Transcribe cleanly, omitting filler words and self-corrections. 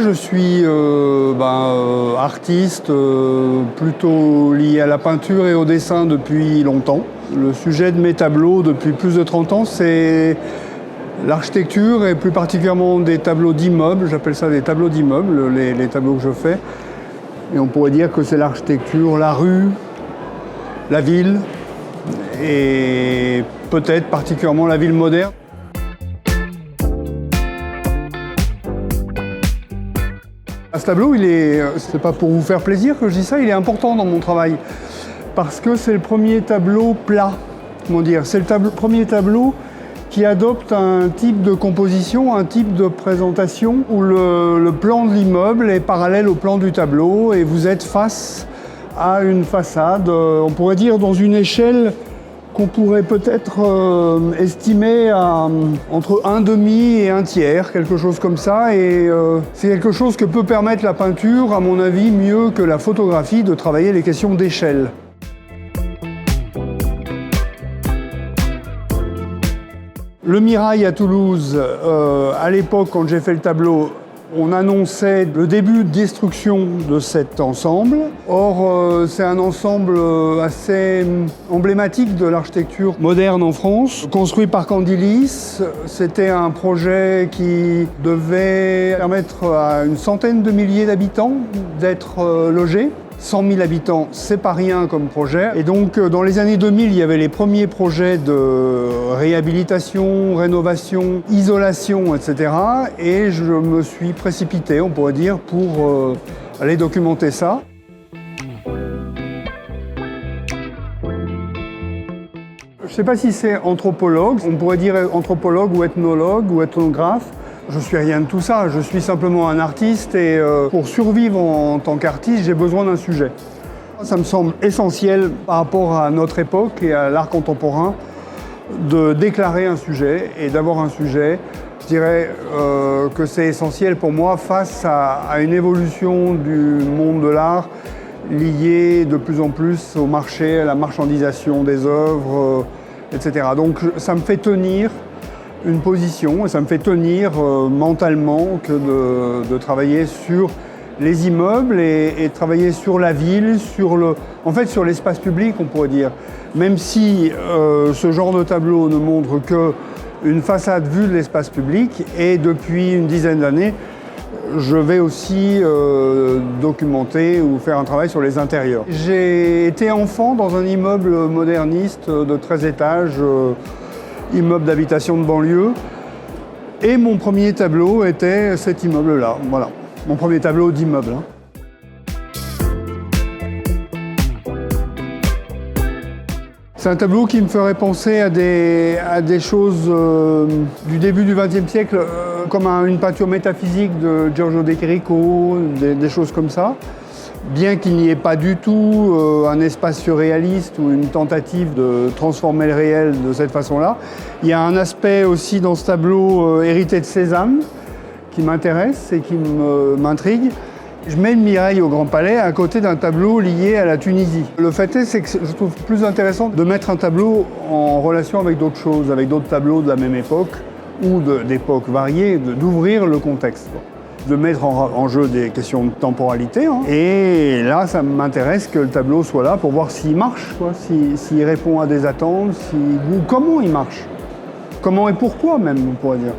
Je suis artiste, plutôt lié à la peinture et au dessin depuis longtemps. Le sujet de mes tableaux depuis plus de 30 ans, c'est l'architecture et plus particulièrement des tableaux d'immeubles. J'appelle ça des tableaux d'immeubles, les tableaux que je fais. Et on pourrait dire que c'est l'architecture, la rue, la ville et peut-être particulièrement la ville moderne. Ce tableau, c'est pas pour vous faire plaisir que je dis ça, il est important dans mon travail. Parce que c'est le premier tableau plat, comment dire, c'est le premier tableau qui adopte un type de composition, un type de présentation où le plan de l'immeuble est parallèle au plan du tableau et vous êtes face à une façade, on pourrait dire dans une échelle qu'on pourrait peut-être estimer à entre un demi et un tiers, quelque chose comme ça. Et c'est quelque chose que peut permettre la peinture, à mon avis, mieux que la photographie, de travailler les questions d'échelle. Le Mirail à Toulouse, à l'époque, quand j'ai fait le tableau, on annonçait le début de destruction de cet ensemble. Or, c'est un ensemble assez emblématique de l'architecture moderne en France. Construit par Candilis, c'était un projet qui devait permettre à une centaine de milliers d'habitants d'être logés. 100 000 habitants, c'est pas rien comme projet. Et donc, dans les années 2000, il y avait les premiers projets de réhabilitation, rénovation, isolation, etc. Et je me suis précipité, on pourrait dire, pour aller documenter ça. Je ne sais pas si c'est anthropologue, on pourrait dire anthropologue ou ethnologue ou ethnographe. Je ne suis rien de tout ça, je suis simplement un artiste et pour survivre en tant qu'artiste, j'ai besoin d'un sujet. Ça me semble essentiel par rapport à notre époque et à l'art contemporain de déclarer un sujet et d'avoir un sujet. Je dirais que c'est essentiel pour moi face à une évolution du monde de l'art liée de plus en plus au marché, à la marchandisation des œuvres, etc. Donc ça me fait tenir une position et ça me fait tenir mentalement que de travailler sur les immeubles et travailler sur la ville, en fait sur l'espace public, on pourrait dire. Même si ce genre de tableau ne montre qu'une façade vue de l'espace public, et depuis une dizaine d'années, je vais aussi documenter ou faire un travail sur les intérieurs. J'ai été enfant dans un immeuble moderniste de 13 étages, immeuble d'habitation de banlieue. Et mon premier tableau était cet immeuble-là. Voilà, mon premier tableau d'immeuble. C'est un tableau qui me ferait penser à des choses du début du XXe siècle, comme une peinture métaphysique de Giorgio De Chirico, des choses comme ça. Bien qu'il n'y ait pas du tout un espace surréaliste ou une tentative de transformer le réel de cette façon-là, il y a un aspect aussi dans ce tableau hérité de Cézanne qui m'intéresse et qui m'intrigue. Je mets le Mirail au Grand Palais à côté d'un tableau lié à la Tunisie. Le fait est, c'est que je trouve plus intéressant de mettre un tableau en relation avec d'autres choses, avec d'autres tableaux de la même époque ou d'époques variées, d'ouvrir le contexte, de mettre en jeu des questions de temporalité. Et là, ça m'intéresse que le tableau soit là pour voir s'il marche, s'il répond à des attentes, ou comment il marche. Comment et pourquoi même, on pourrait dire.